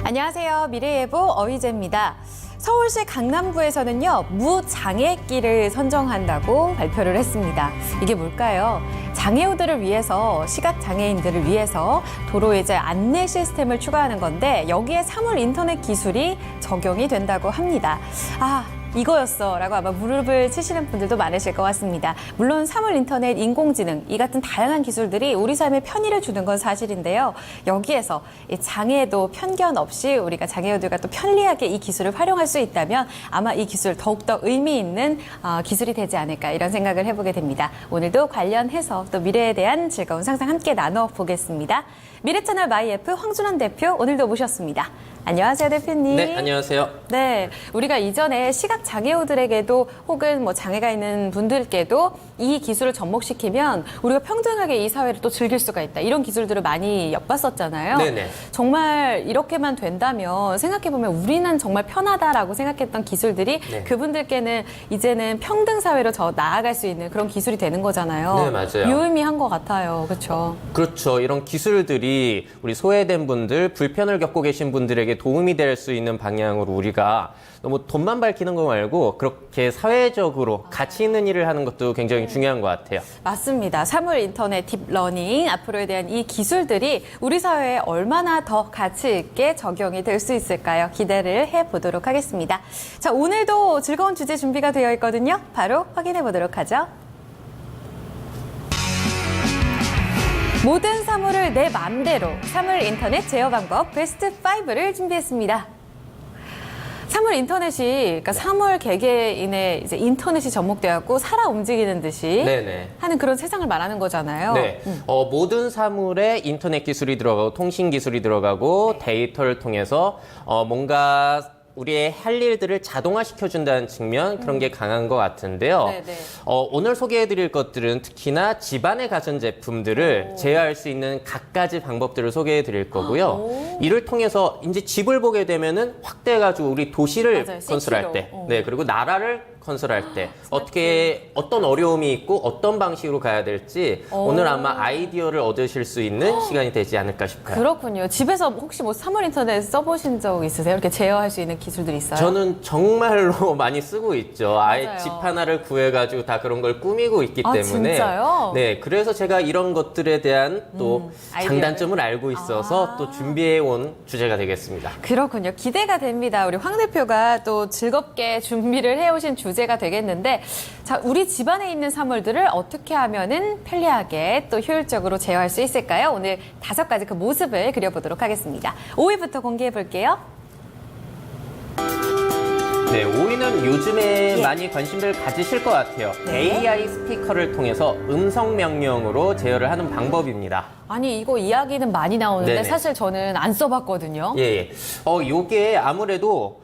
안녕하세요. 미래예보 어휘재입니다. 서울시 강남구에서는요, 무장애길을 선정한다고 발표를 했습니다. 이게 뭘까요? 장애우들을 위해서, 시각장애인들을 위해서 도로에 이제 안내 시스템을 추가하는 건데 여기에 사물 인터넷 기술이 적용이 된다고 합니다. 이거였어 라고 아마 무릎을 치시는 분들도 많으실 것 같습니다. 물론 사물 인터넷, 인공지능 이 같은 다양한 기술들이 우리 삶에 편의를 주는 건 사실인데요. 여기에서 이 장애에도 편견 없이 우리가 장애우들과 또 편리하게 이 기술을 활용할 수 있다면 아마 이 기술 더욱더 의미 있는 기술이 되지 않을까 이런 생각을 해보게 됩니다. 오늘도 관련해서 또 미래에 대한 즐거운 상상 함께 나눠보겠습니다. 미래채널 마이F 황준원 대표 오늘도 모셨습니다. 안녕하세요, 대표님. 네, 안녕하세요. 네, 우리가 이전에 시각장애우들에게도 혹은 뭐 장애가 있는 분들께도 이 기술을 접목시키면 우리가 평등하게 이 사회를 또 즐길 수가 있다. 이런 기술들을 많이 엿봤었잖아요. 네네. 정말 이렇게만 된다면 생각해보면 우리는 정말 편하다라고 생각했던 기술들이 네. 그분들께는 이제는 평등 사회로 더 나아갈 수 있는 그런 기술이 되는 거잖아요. 네, 맞아요. 유의미한 것 같아요. 그렇죠? 그렇죠. 이런 기술들이 우리 소외된 분들, 불편을 겪고 계신 분들에게 도움이 될 수 있는 방향으로 우리가 너무 돈만 밝히는 거 말고 그렇게 사회적으로 가치 있는 일을 하는 것도 굉장히 중요한 것 같아요. 맞습니다. 사물 인터넷 딥러닝 앞으로에 대한 이 기술들이 우리 사회에 얼마나 더 가치 있게 적용이 될 수 있을까요? 기대를 해보도록 하겠습니다. 자, 오늘도 즐거운 주제 준비가 되어 있거든요. 바로 확인해 보도록 하죠. 모든 사물을 내 맘대로 사물 인터넷 제어 방법 베스트 5를 준비했습니다. 사물 인터넷이, 그러니까 사물 개개인의 이제 인터넷이 접목되었고 살아 움직이는 듯이 네네. 하는 그런 세상을 말하는 거잖아요. 네. 모든 사물에 인터넷 기술이 들어가고 통신 기술이 들어가고 데이터를 통해서 뭔가 우리의 할 일들을 자동화시켜준다는 측면 그런 게 강한 것 같은데요. 네네. 오늘 소개해드릴 것들은 특히나 집안의 가전제품들을 제어할 수 있는 갖가지 방법들을 소개해드릴 거고요. 이를 통해서 이제 집을 보게 되면은 확대해가지고 우리 도시를 맞아요. 건설할 CT로. 때, 네, 그리고 나라를 건설할 때 어떤 어려움이 있고 어떤 방식으로 가야 될지 오늘 아마 아이디어를 얻으실 수 있는 시간이 되지 않을까 싶어요. 그렇군요. 집에서 혹시 뭐 사물 인터넷 써보신 적 있으세요? 이렇게 제어할 수 있는 기술들이 있어요? 저는 정말로 많이 쓰고 있죠. 아예 맞아요. 집 하나를 구해가지고 다 그런 걸 꾸미고 있기 아, 때문에. 진짜요? 네, 그래서 제가 이런 것들에 대한 또 아이디어를? 장단점을 알고 있어서 또 준비해온 주제가 되겠습니다. 그렇군요. 기대가 됩니다. 우리 황 대표가 또 즐겁게 준비를 해오신 주제가 되겠는데, 자, 우리 집안에 있는 사물들을 어떻게 하면은 편리하게 또 효율적으로 제어할 수 있을까요? 오늘 5가지 그 모습을 그려보도록 하겠습니다. 5위부터 공개해 볼게요. 네, 5위는 요즘에 예. 많이 관심을 가지실 것 같아요. 네. AI 스피커를 통해서 음성 명령으로 제어를 하는 방법입니다. 아니, 이거 이야기는 많이 나오는데 네네. 사실 저는 안 써봤거든요. 예. 요게 아무래도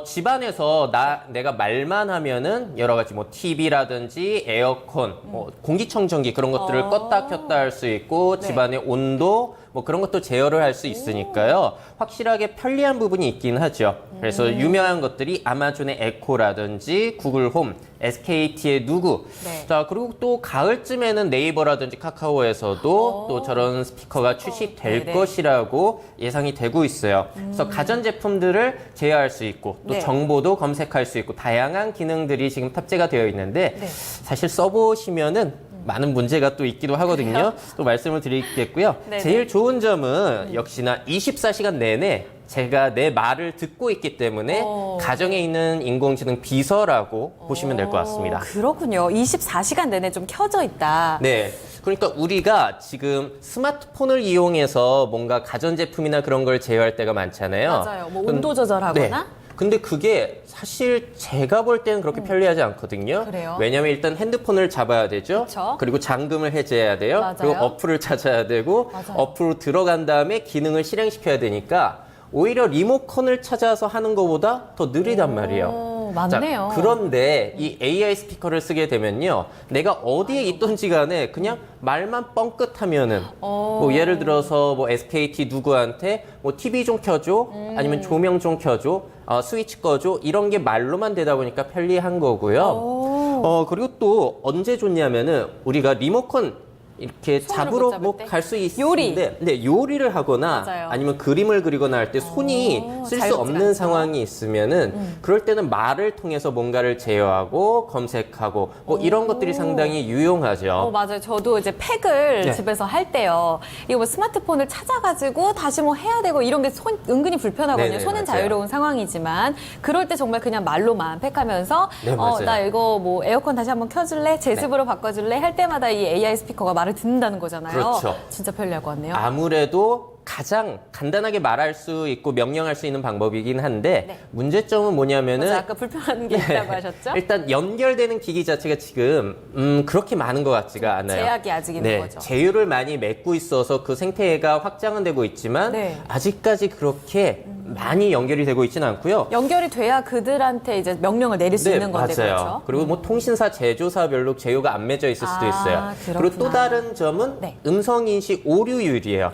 집안에서 내가 말만 하면은 여러 가지 뭐 TV라든지 에어컨, 뭐 공기청정기 그런 것들을 껐다 켰다 할 수 있고 네. 집안의 온도 뭐 그런 것도 제어를 할 수 있으니까요. 확실하게 편리한 부분이 있긴 하죠. 그래서 유명한 것들이 아마존의 에코라든지 구글 홈, SKT의 누구. 네. 자, 그리고 또 가을쯤에는 네이버라든지 카카오에서도 또 저런 스피커가 출시될 네네. 것이라고 예상이 되고 있어요. 그래서 가전제품들을 제어할 수 있고 또 네. 정보도 검색할 수 있고 다양한 기능들이 지금 탑재가 되어 있는데 네. 사실 써보시면은 많은 문제가 또 있기도 하거든요. 또 말씀을 드리겠고요. 네네. 제일 좋은 점은 역시나 24시간 내내 제가 내 말을 듣고 있기 때문에 가정에 있는 인공지능 비서라고 보시면 될 것 같습니다. 그렇군요. 24시간 내내 좀 켜져 있다. 네. 그러니까 우리가 지금 스마트폰을 이용해서 뭔가 가전제품이나 그런 걸 제어할 때가 많잖아요. 맞아요. 뭐 온도 조절하거나. 네. 근데 그게 사실 제가 볼 때는 그렇게 편리하지 않거든요. 그래요? 왜냐면 일단 핸드폰을 잡아야 되죠. 그쵸? 그리고 잠금을 해제해야 돼요. 맞아요. 그리고 어플을 찾아야 되고 맞아요. 어플로 들어간 다음에 기능을 실행시켜야 되니까 오히려 리모컨을 찾아서 하는 것보다 더 느리단 말이에요. 맞네요. 자, 그런데 이 AI 스피커를 쓰게 되면요. 내가 어디에 있던지 간에 그냥 말만 뻥끗하면은 뭐 예를 들어서 뭐 SKT 누구한테 뭐 TV 좀 켜줘 아니면 조명 좀 켜줘 스위치 꺼줘 이런 게 말로만 되다 보니까 편리한 거고요. 그리고 또 언제 좋냐면은 우리가 리모컨 이렇게 손으로 잡으러 못 잡을 뭐 때? 갈 수 요리. 있는데 네, 요리를 하거나 맞아요. 아니면 그림을 그리거나 할 때 손이 쓸 수 자유롭지가 없는 않죠. 상황이 있으면은 그럴 때는 말을 통해서 뭔가를 제어하고 검색하고 뭐 이런 것들이 상당히 유용하죠. 맞아요. 저도 이제 팩을 네. 집에서 할 때요. 이거 뭐 스마트폰을 찾아가지고 다시 뭐 해야 되고 이런 게 은근히 불편하거든요. 네네, 손은 맞아요. 자유로운 상황이지만 그럴 때 정말 그냥 말로만 팩하면서 네, 맞아요. 나 이거 뭐 에어컨 다시 한번 켜줄래? 제 집으로 바꿔줄래? 할 때마다 이 AI 스피커가 말을 듣는다는 거잖아요. 그렇죠. 진짜 편리할 것 같네요. 아무래도 가장 간단하게 말할 수 있고 명령할 수 있는 방법이긴 한데 네. 문제점은 뭐냐면은 맞아, 아까 불편한 게 있다고 하셨죠? 일단 연결되는 기기 자체가 지금 그렇게 많은 것 같지가 않아요. 제약이 아직 있는 거죠. 제휴를 많이 맺고 있어서 그 생태계가 확장은 되고 있지만 네. 아직까지 그렇게 많이 연결이 되고 있지는 않고요. 연결이 돼야 그들한테 이제 명령을 내릴 수 있는 건데 맞아요. 그렇죠? 그리고 뭐 통신사 제조사별로 제휴가 안 맺어 있을 수도 있어요. 그렇구나. 그리고 또 다른 점은 네. 음성인식 오류율이에요.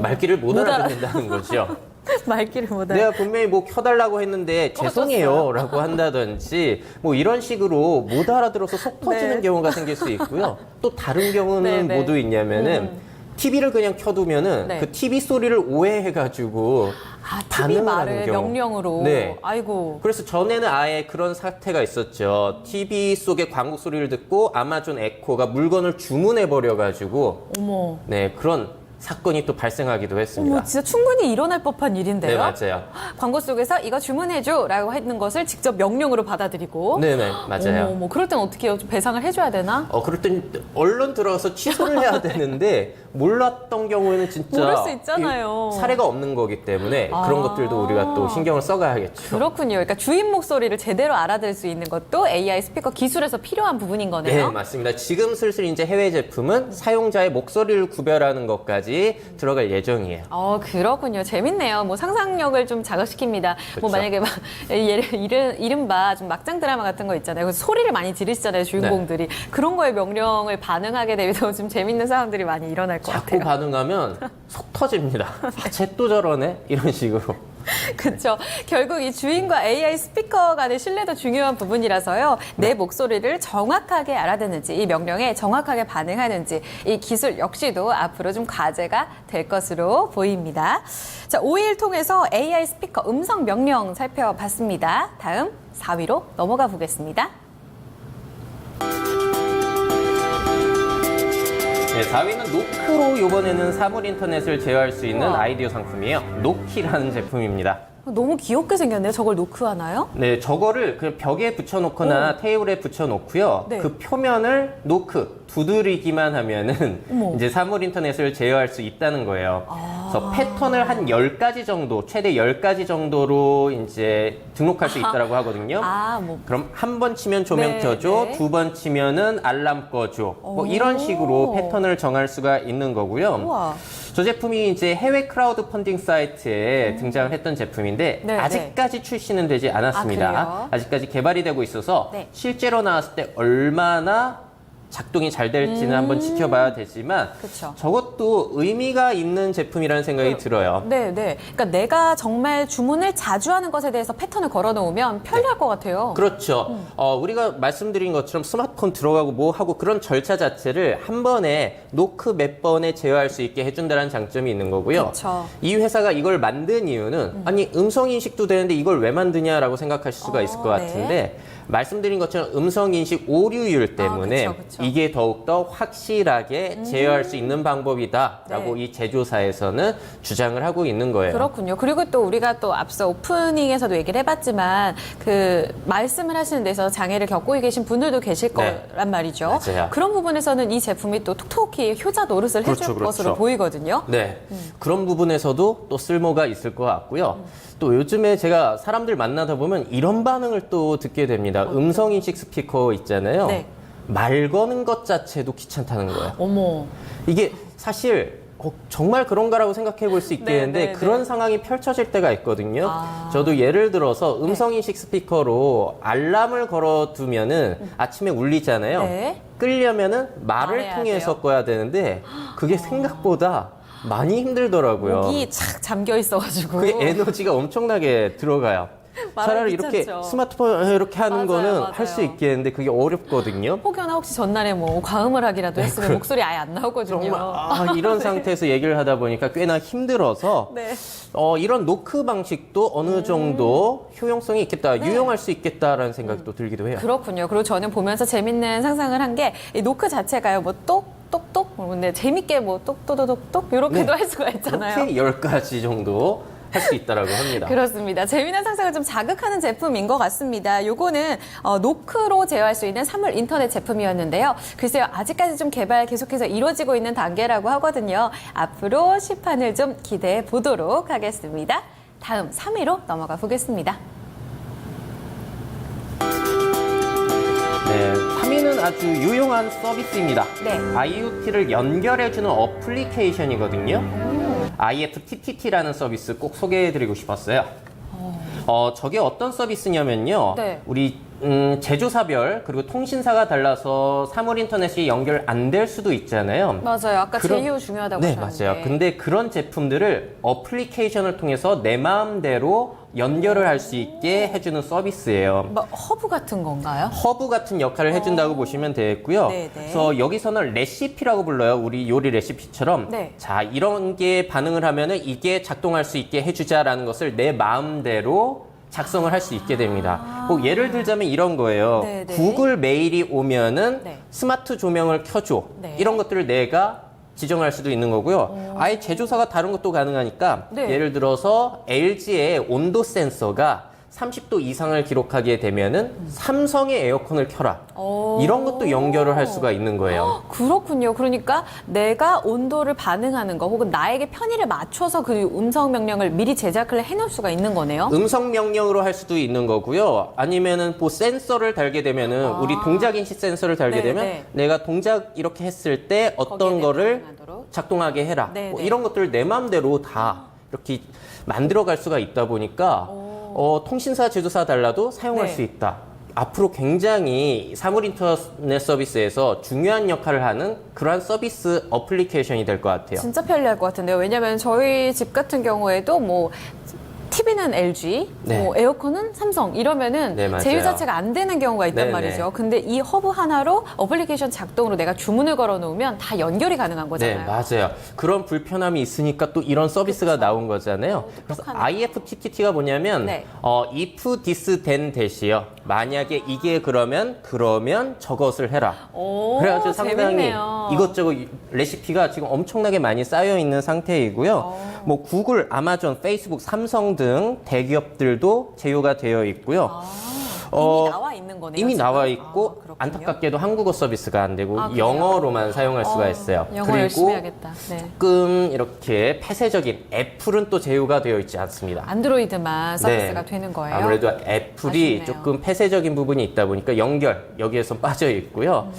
말귀를 못 알아듣는다는 거죠. 말귀를 못 내가 분명히 뭐 켜달라고 했는데 죄송해요 라고 한다든지 뭐 이런 식으로 못 알아들어서 속 터지는 네. 경우가 생길 수 있고요. 또 다른 경우는 네. 뭐도 있냐면은 TV를 그냥 켜두면은 네. 그 TV 소리를 오해해가지고 TV 반응을 하는 말을 경우. 명령으로. 네. 아이고. 그래서 전에는 아예 그런 사태가 있었죠. TV 속의 광고 소리를 듣고 아마존 에코가 물건을 주문해 버려가지고 어머. 네 그런 사건이 또 발생하기도 했습니다. 어머, 진짜 충분히 일어날 법한 일인데요. 네 맞아요. 광고 속에서 이거 주문해줘라고 했는 것을 직접 명령으로 받아들이고. 네네 맞아요. 어머, 그럴 땐 어떻게 해요? 좀 배상을 해줘야 되나? 그럴 땐 얼른 들어가서 취소를 해야 되는데 몰랐던 경우에는 진짜 모를 수 있잖아요. 이 사례가 없는 거기 때문에 그런 것들도 우리가 또 신경을 써가야겠죠. 그렇군요. 그러니까 주인 목소리를 제대로 알아들 수 있는 것도 AI 스피커 기술에서 필요한 부분인 네, 거네요. 맞습니다. 지금 슬슬 이제 해외 제품은 사용자의 목소리를 구별하는 것까지 들어갈 예정이에요. 그렇군요. 재밌네요. 뭐 상상력을 좀 자극시킵니다. 뭐 그렇죠. 만약에 막 이른바 좀 막장 드라마 같은 거 있잖아요. 그래서 소리를 많이 지르시잖아요. 주인공들이. 그런 거에 명령을 반응하게 되면 좀 재밌는 상황들이 많이 일어날 것 자꾸 같아요. 반응하면 속 터집니다. 쟤 또 저러네? 이런 식으로. 그렇죠. 결국 이 주인과 AI 스피커 간의 신뢰도 중요한 부분이라서요. 내 목소리를 정확하게 알아듣는지, 이 명령에 정확하게 반응하는지, 이 기술 역시도 앞으로 좀 과제가 될 것으로 보입니다. 자, 5일 통해서 AI 스피커 음성 명령 살펴봤습니다. 다음 4위로 넘어가 보겠습니다. 네, 4위는 노크로 이번에는 사물 인터넷을 제어할 수 있는 우와. 아이디어 상품이에요. 노키라는 제품입니다. 너무 귀엽게 생겼네요. 저걸 노크하나요? 네, 저거를 그냥 벽에 붙여놓거나 테이블에 붙여놓고요. 네. 그 표면을 노크, 두드리기만 하면은 어머. 이제 사물 인터넷을 제어할 수 있다는 거예요. 그래서 패턴을 한 10가지 정도, 최대 10가지 정도로 이제 등록할 수 있다고 하거든요. 뭐. 그럼 한 번 치면 조명 네, 켜줘, 네. 두 번 치면은 알람 꺼줘. 뭐 오. 이런 식으로 패턴을 정할 수가 있는 거고요. 우와. 저 제품이 이제 해외 크라우드 펀딩 사이트에 등장을 했던 제품인데 네, 아직까지 출시는 되지 않았습니다. 그래요? 아직까지 개발이 되고 있어서 네. 실제로 나왔을 때 얼마나 작동이 잘 될지는 한번 지켜봐야 되지만 그쵸. 저것도 의미가 있는 제품이라는 생각이 들어요. 네. 그러니까 내가 정말 주문을 자주 하는 것에 대해서 패턴을 걸어 놓으면 편리할 것 같아요. 그렇죠. 우리가 말씀드린 것처럼 스마트폰 들어가고 뭐 하고 그런 절차 자체를 한 번에 노크 몇 번에 제어할 수 있게 해준다는 장점이 있는 거고요. 그쵸. 이 회사가 이걸 만든 이유는 아니 음성 인식도 되는데 이걸 왜 만드냐라고 생각하실 수가 있을 것 네. 같은데 말씀드린 것처럼 음성 인식 오류율 때문에 그쵸. 이게 더욱더 확실하게 제어할 수 있는 방법이다라고 네. 이 제조사에서는 주장을 하고 있는 거예요. 그렇군요. 그리고 또 우리가 또 앞서 오프닝에서도 얘기를 해봤지만 그 말씀을 하시는 데서 장애를 겪고 계신 분들도 계실 네. 거란 말이죠. 맞아요. 그런 부분에서는 이 제품이 또 톡톡히 효자 노릇을 해줄 그렇죠. 것으로 보이거든요. 네. 그런 부분에서도 또 쓸모가 있을 것 같고요. 또 요즘에 제가 사람들 만나다 보면 이런 반응을 또 듣게 됩니다. 음성인식 스피커 있잖아요. 네. 말 거는 것 자체도 귀찮다는 거예요. 어머. 이게 사실 정말 그런가라고 생각해 볼 수 있겠는데 네. 그런 상황이 펼쳐질 때가 있거든요. 아. 저도 예를 들어서 음성인식 스피커로 알람을 걸어두면은 아침에 울리잖아요. 네. 끄려면은 말을 말해야 통해서 돼요? 꺼야 되는데 그게 생각보다 많이 힘들더라고요. 목이 착 잠겨 있어가지고. 그게 에너지가 엄청나게 들어가요. 차라리 이렇게 귀찮죠. 스마트폰 이렇게 하는 맞아요, 거는 맞아요. 할 수 있겠는데 그게 어렵거든요. 혹여나 혹시 전날에 뭐 과음을 하기라도 했으면 목소리 아예 안 나오거든요. 정말 이런 상태에서 얘기를 하다 보니까 꽤나 힘들어서 네. 이런 노크 방식도 어느 정도 효용성이 있겠다, 유용할 수 있겠다라는 생각도 들기도 해요. 그렇군요. 그리고 저는 보면서 재밌는 상상을 한 게 이 노크 자체가요, 뭐 똑똑똑, 근데 재밌게 뭐 똑또도독똑 이렇게도 할 수가 있잖아요. 이렇게 10가지 정도 할 수 있다라고 합니다. 그렇습니다. 재미난 상상을 좀 자극하는 제품인 것 같습니다. 요거는 노크로 제어할 수 있는 사물 인터넷 제품이었는데요. 글쎄요, 아직까지 좀 개발 계속해서 이루어지고 있는 단계라고 하거든요. 앞으로 시판을 좀 기대해 보도록 하겠습니다. 다음 3위로 넘어가 보겠습니다. 네, 3위는 아주 유용한 서비스입니다. 네. IoT를 연결해주는 어플리케이션이거든요. IFTTT라는 서비스 꼭 소개해드리고 싶었어요. 저게 어떤 서비스냐면요. 네. 우리 제조사별 그리고 통신사가 달라서 사물 인터넷이 연결 안 될 수도 있잖아요. 맞아요. 아까 그런- 제휴 중요하다고 네, 하셨는데. 맞아요. 근데 그런 제품들을 어플리케이션을 통해서 내 마음대로 연결을 할 수 있게 해주는 서비스예요. 뭐 허브 같은 건가요? 허브 같은 역할을 해준다고 보시면 되겠고요. 네네. 그래서 여기서는 레시피라고 불러요. 우리 요리 레시피처럼. 네. 자, 이런 게 반응을 하면은 이게 작동할 수 있게 해주자라는 것을 내 마음대로 작성을 할 수 있게 됩니다. 뭐 예를 들자면 이런 거예요. 네네. 구글 메일이 오면은 네. 스마트 조명을 켜줘. 네. 이런 것들을 내가 지정할 수도 있는 거고요. 아예 제조사가 다른 것도 가능하니까 네. 예를 들어서 LG의 온도 센서가 30도 이상을 기록하게 되면은 삼성의 에어컨을 켜라. 오. 이런 것도 연결을 할 수가 있는 거예요. 그렇군요. 그러니까 내가 온도를 반응하는 거 혹은 나에게 편의를 맞춰서 그 음성 명령을 미리 제작을 해놓을 수가 있는 거네요. 음성 명령으로 할 수도 있는 거고요. 아니면은 뭐 센서를 달게 되면은 우리 동작 인식 센서를 달게 네, 되면 네. 내가 동작 이렇게 했을 때 거기에 어떤 거를 반응하도록. 작동하게 해라. 네, 뭐 네. 이런 것들을 내 마음대로 다 이렇게 만들어 갈 수가 있다 보니까 통신사 제조사 달라도 사용할 네. 수 있다. 앞으로 굉장히 사물 인터넷 서비스에서 중요한 역할을 하는 그러한 서비스 어플리케이션이 될 것 같아요. 진짜 편리할 것 같은데요. 왜냐하면 저희 집 같은 경우에도 뭐 TV는 LG, 네. 뭐 에어컨은 삼성 이러면은 네, 맞아요. 제휴 자체가 안 되는 경우가 있단 네, 말이죠. 네. 근데 이 허브 하나로 어플리케이션 작동으로 내가 주문을 걸어 놓으면 다 연결이 가능한 네, 거잖아요. 맞아요. 그런 불편함이 있으니까 또 이런 서비스가 나온 거잖아요. 그래서 똑똑하네. IFTTT가 뭐냐면 네. if this then that이요. 만약에 이게 그러면 저것을 해라. 오, 그래가지고 상당히 재밌네요. 이것저것 레시피가 지금 엄청나게 많이 쌓여 있는 상태이고요. 뭐 구글, 아마존, 페이스북, 삼성 등 대기업들도 제휴가 되어 있고요. 이미 나와 있는 거네요. 이미 지금? 나와 있고 그렇군요. 안타깝게도 한국어 서비스가 안 되고 아, 그래요? 영어로만 사용할 수가 있어요. 영어 열심히 해야겠다. 네. 조금 이렇게 폐쇄적인 애플은 또 제휴가 되어 있지 않습니다. 안드로이드만 서비스가 되는 거예요. 아무래도 애플이 아쉽네요. 조금 폐쇄적인 부분이 있다 보니까 연결 여기에서 빠져 있고요.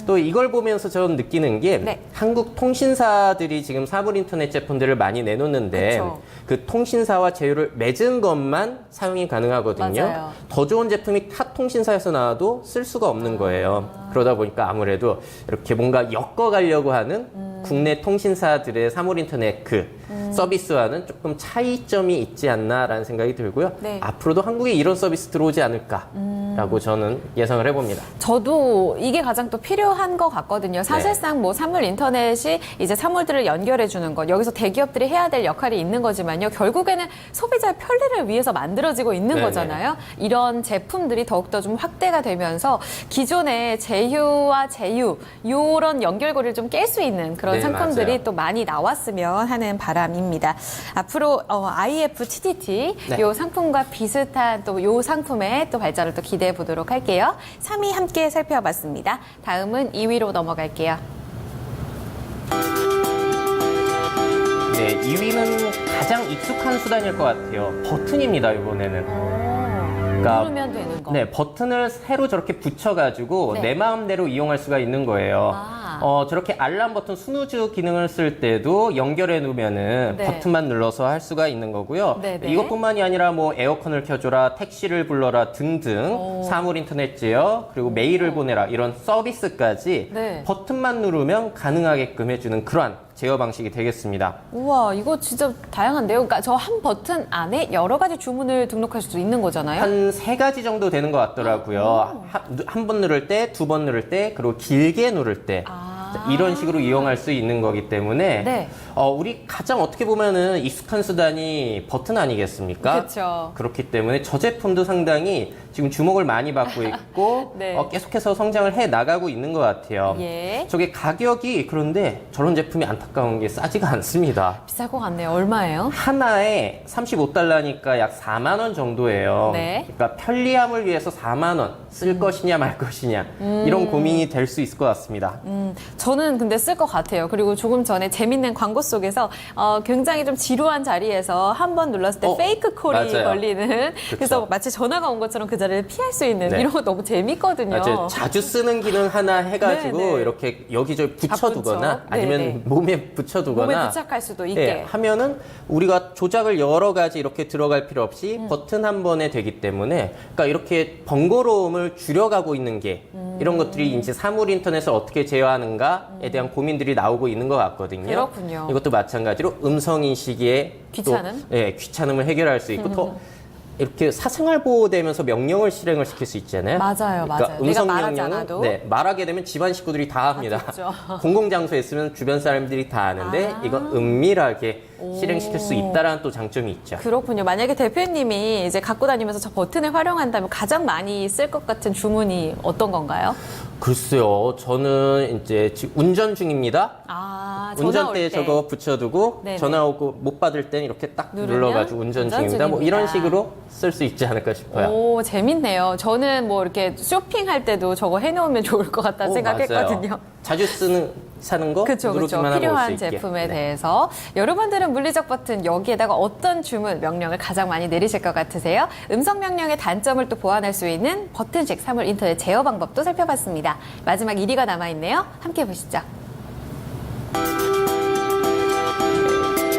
또 이걸 보면서 저는 느끼는 게 네. 한국 통신사들이 지금 사물 인터넷 제품들을 많이 내놓는데 그쵸. 그 통신사와 제휴를 맺은 것만 사용이 가능하거든요. 맞아요. 더 좋은 제품이 타 통신사에서 나와도 쓸 수가 없는 거예요. 그러다 보니까 아무래도 이렇게 뭔가 엮어가려고 하는 국내 통신사들의 사물 인터넷 그 서비스와는 조금 차이점이 있지 않나라는 생각이 들고요. 네. 앞으로도 한국에 이런 서비스 들어오지 않을까라고 저는 예상을 해봅니다. 저도 이게 가장 또 필요한 것 같거든요. 사실상 뭐 사물 인터넷이 이제 사물들을 연결해 주는 것, 여기서 대기업들이 해야 될 역할이 있는 거지만요. 결국에는 소비자의 편리를 위해서 만들어지고 있는 네네. 거잖아요. 이런 제품들이 더욱더 좀 확대가 되면서 기존의 제휴와 제휴, 요런 연결고리를 좀 깰 수 있는 그런 네, 상품들이 맞아요. 또 많이 나왔으면 하는 바람입니다. 앞으로 IFTTT 네. 요 상품과 비슷한 또 요 상품의 또 발전을 또 기대해 보도록 할게요. 3위 함께 살펴봤습니다. 다음은 2위로 넘어갈게요. 네, 2위는 가장 익숙한 수단일 것 같아요. 버튼입니다, 이번에는. 그러니까 누르면 되는 거. 네, 버튼을 새로 저렇게 붙여가지고 네. 내 마음대로 이용할 수가 있는 거예요. 아. 저렇게 알람 버튼 스누즈 기능을 쓸 때도 연결해 놓으면은 네. 버튼만 눌러서 할 수가 있는 거고요. 네네. 이것뿐만이 아니라 뭐 에어컨을 켜줘라, 택시를 불러라 등등 오. 사물 인터넷 제어 그리고 메일을 보내라 이런 서비스까지 네. 버튼만 누르면 가능하게끔 해주는 그러한 제어 방식이 되겠습니다. 우와, 이거 진짜 다양한데요. 그러니까 저 한 버튼 안에 여러 가지 주문을 등록할 수도 있는 거잖아요. 한 3가지 정도 되는 것 같더라고요. 한 번 누를 때, 2번 누를 때, 그리고 길게 누를 때. 이런 식으로 이용할 수 있는 거기 때문에 네. 우리 가장 어떻게 보면은 익숙한 수단이 버튼 아니겠습니까? 그렇죠. 그렇기 때문에 저 제품도 상당히 지금 주목을 많이 받고 있고 네. 계속해서 성장을 해 나가고 있는 것 같아요. 예. 저게 가격이 그런데 저런 제품이 안타까운 게 싸지가 않습니다. 비쌀 것 같네요. 얼마예요? 하나에 35달러니까 약 4만 원 정도예요. 네. 그러니까 편리함을 위해서 4만 원 쓸 것이냐 말 것이냐 이런 고민이 될 수 있을 것 같습니다. 저는 근데 쓸 것 같아요. 그리고 조금 전에 재밌는 광고 속에서 굉장히 좀 지루한 자리에서 한 번 눌렀을 때 페이크 콜이 맞아요. 걸리는 그래서 마치 전화가 온 것처럼 그 자리를 피할 수 있는 네. 이런 거 너무 재밌거든요. 맞아요. 자주 쓰는 기능 하나 해가지고 네, 네. 이렇게 여기저기 붙여두거나 붙여. 아니면 네, 네. 몸에 붙여두거나 몸에 부착할 수도 있게. 예, 하면은 우리가 조작을 여러 가지 이렇게 들어갈 필요 없이 버튼 한 번에 되기 때문에 그러니까 이렇게 번거로움을 줄여가고 있는 게 이런 것들이 이제 사물 인터넷을 어떻게 제어하는가에 대한 고민들이 나오고 있는 것 같거든요. 그렇군요. 이것도 마찬가지로 음성 인식의 귀찮음? 또, 예, 귀찮음을 해결할 수 있고 더 이렇게 사생활 보호되면서 명령을 실행을 시킬 수 있잖아요. 맞아요, 그러니까 맞아요. 음성 내가 말하지 명령은 않아도. 네, 말하게 되면 집안 식구들이 다 합니다. 그렇죠. 공공장소에 있으면 주변 사람들이 다 아는데 이건 은밀하게 실행시킬 수 있다라는 또 장점이 있죠. 그렇군요. 만약에 대표님이 이제 갖고 다니면서 저 버튼을 활용한다면 가장 많이 쓸 것 같은 주문이 어떤 건가요? 글쎄요, 저는 이제 지금 운전 중입니다. 전화 운전대에 올 때. 저거 붙여두고 네네. 전화 오고 못 받을 땐 이렇게 딱 누르면 눌러가지고 운전 중입니다. 뭐 이런 식으로 쓸 수 있지 않을까 싶어요. 오, 재밌네요. 저는 뭐 이렇게 쇼핑할 때도 저거 해놓으면 좋을 것 같다는 생각했거든요. 맞아요. 자주 사는 거 그렇죠, 그렇죠. 누르기만 하면 올 필요한 수 있게. 제품에 네. 대해서 여러분들은 물리적 버튼 여기에다가 어떤 주문 명령을 가장 많이 내리실 것 같으세요? 음성 명령의 단점을 또 보완할 수 있는 버튼식 사물 인터넷 제어 방법도 살펴봤습니다. 마지막 1위가 남아있네요. 함께 보시죠.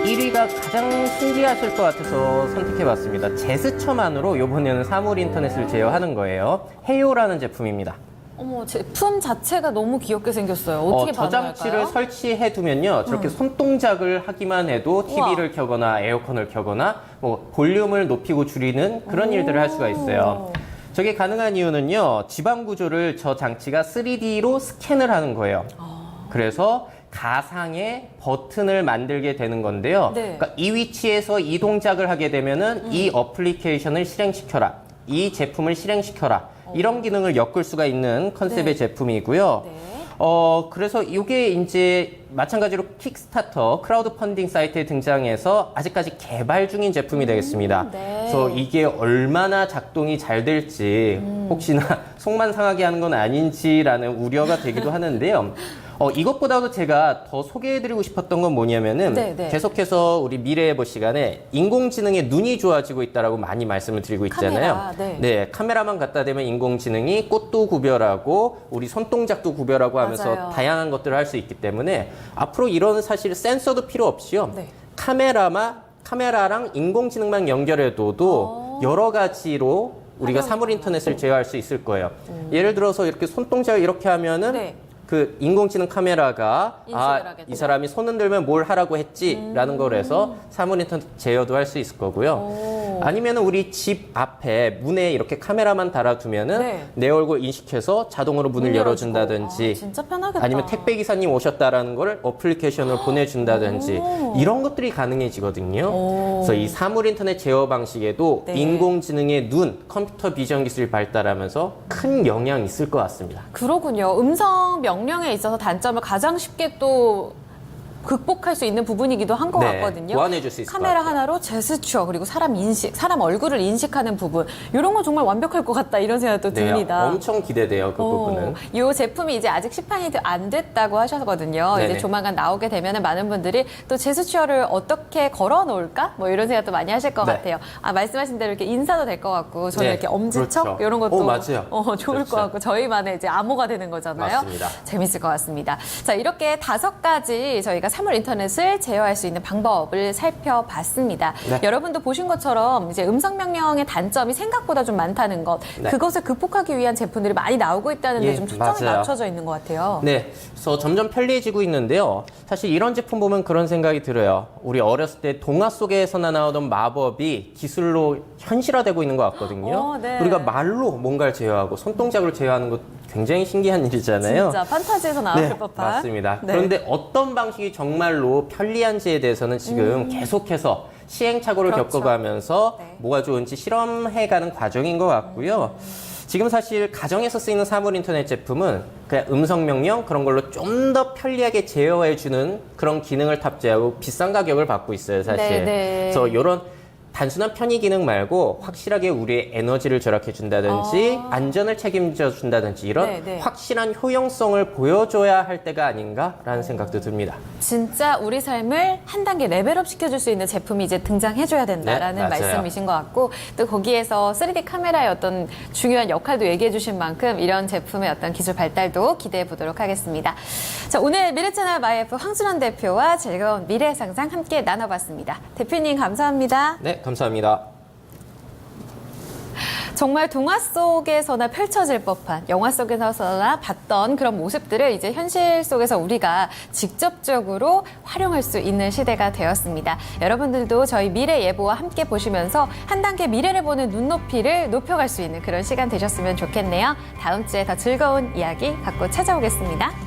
1위가 가장 신기하실 것 같아서 선택해봤습니다. 제스처만으로 이번에는 사물 인터넷을 제어하는 거예요. 헤요라는 제품입니다. 어머, 제품 자체가 너무 귀엽게 생겼어요. 어떻게 저 장치를 반응할까요? 설치해두면요. 저렇게 손동작을 하기만 해도 TV를 켜거나 에어컨을 켜거나 뭐 볼륨을 높이고 줄이는 그런 일들을 할 수가 있어요. 저게 가능한 이유는요. 지방 구조를 저 장치가 3D로 스캔을 하는 거예요. 그래서 가상의 버튼을 만들게 되는 건데요. 네. 그러니까 이 위치에서 이 동작을 하게 되면은 이 어플리케이션을 실행시켜라. 이 제품을 실행시켜라. 이런 기능을 엮을 수가 있는 컨셉의 네. 제품이고요. 네. 그래서 이게 이제 마찬가지로 킥스타터 크라우드 펀딩 사이트에 등장해서 아직까지 개발 중인 제품이 되겠습니다. 네. 그래서 이게 얼마나 작동이 잘 될지 혹시나 속만 상하게 하는 건 아닌지라는 우려가 되기도 하는데요. 이것보다도 제가 더 소개해드리고 싶었던 건 뭐냐면은 네, 네. 계속해서 우리 미래의 보 시간에 인공지능의 눈이 좋아지고 있다라고 많이 말씀을 드리고 있잖아요. 카메라, 네. 카메라만 갖다 대면 인공지능이 꽃도 구별하고 우리 손동작도 구별하고 하면서 맞아요. 다양한 것들을 할 수 있기 때문에 앞으로 이런 사실 센서도 필요 없이요. 네. 카메라랑 인공지능만 연결해둬도 여러 가지로 우리가 사물 인터넷을 제어할 수 있을 거예요. 예를 들어서 이렇게 손동작을 이렇게 하면은 네. 그 인공지능 카메라가 인식을 하겠죠. 이 사람이 손 흔들면 뭘 하라고 했지라는 걸 해서 사물 인터넷 제어도 할 수 있을 거고요. 아니면 우리 집 앞에 문에 이렇게 카메라만 달아두면은 네. 내 얼굴 인식해서 자동으로 문을 열어준다든지 진짜 편하겠다. 아니면 택배 기사님 오셨다라는 걸 어플리케이션으로 보내준다든지 이런 것들이 가능해지거든요. 그래서 이 사물 인터넷 제어 방식에도 네. 인공지능의 눈, 컴퓨터 비전 기술이 발달하면서 큰 영향이 있을 것 같습니다. 그러군요. 음성 명령에 있어서 단점을 가장 쉽게 또 극복할 수 있는 부분이기도 한 것 네, 같거든요. 보완해줄 수 있을 것 카메라 같아요. 하나로 제스처 그리고 사람 인식, 사람 얼굴을 인식하는 부분 이런 건 정말 완벽할 것 같다 이런 생각도 듭니다. 엄청 기대돼요, 그 부분은. 이 제품이 이제 아직 시판이 안 됐다고 하셨거든요. 네네. 이제 조만간 나오게 되면 많은 분들이 또 제스처를 어떻게 걸어 놓을까? 뭐 이런 생각도 많이 하실 것 네. 같아요. 말씀하신 대로 이렇게 인사도 될 것 같고 저는 네, 이렇게 엄지척 그렇죠. 이런 것도 맞아요. 좋을 그렇죠. 것 같고 저희만의 이제 암호가 되는 거잖아요. 맞습니다. 재밌을 것 같습니다. 자, 이렇게 5가지 저희가 사물 인터넷을 제어할 수 있는 방법을 살펴봤습니다. 네. 여러분도 보신 것처럼 이제 음성 명령의 단점이 생각보다 좀 많다는 것, 네. 그것을 극복하기 위한 제품들이 많이 나오고 있다는 데 예, 좀 초점이 맞아요. 맞춰져 있는 것 같아요. 네, 그래서 점점 편리해지고 있는데요. 사실 이런 제품 보면 그런 생각이 들어요. 우리 어렸을 때 동화 속에서나 나오던 마법이 기술로 현실화되고 있는 것 같거든요. 네. 우리가 말로 뭔가를 제어하고 손동작으로 제어하는 것 굉장히 신기한 일이잖아요. 진짜 판타지에서 나올 네, 법한. 맞습니다. 네. 그런데 어떤 방식이 정말로 편리한지에 대해서는 지금 계속해서 시행착오를 그렇죠. 겪어가면서 네. 뭐가 좋은지 실험해가는 과정인 것 같고요. 지금 사실 가정에서 쓰이는 사물 인터넷 제품은 그냥 음성 명령 그런 걸로 좀 더 편리하게 제어해주는 그런 기능을 탑재하고 비싼 가격을 받고 있어요, 사실. 네, 네. 그래서 이런 단순한 편의 기능 말고 확실하게 우리의 에너지를 절약해 준다든지 안전을 책임져 준다든지 이런 네, 네. 확실한 효용성을 보여줘야 할 때가 아닌가라는 생각도 듭니다. 진짜 우리 삶을 한 단계 레벨업 시켜줄 수 있는 제품이 이제 등장해줘야 된다라는 네, 맞아요. 말씀이신 것 같고, 또 거기에서 3D 카메라의 어떤 중요한 역할도 얘기해 주신 만큼 이런 제품의 어떤 기술 발달도 기대해 보도록 하겠습니다. 자, 오늘 미래채널 마이F 황순원 대표와 즐거운 미래 상상 함께 나눠봤습니다. 대표님 감사합니다. 네, 감사합니다. 정말 동화 속에서나 펼쳐질 법한, 영화 속에서나 봤던 그런 모습들을 이제 현실 속에서 우리가 직접적으로 활용할 수 있는 시대가 되었습니다. 여러분들도 저희 미래 예보와 함께 보시면서 한 단계 미래를 보는 눈높이를 높여갈 수 있는 그런 시간 되셨으면 좋겠네요. 다음 주에 더 즐거운 이야기 갖고 찾아오겠습니다.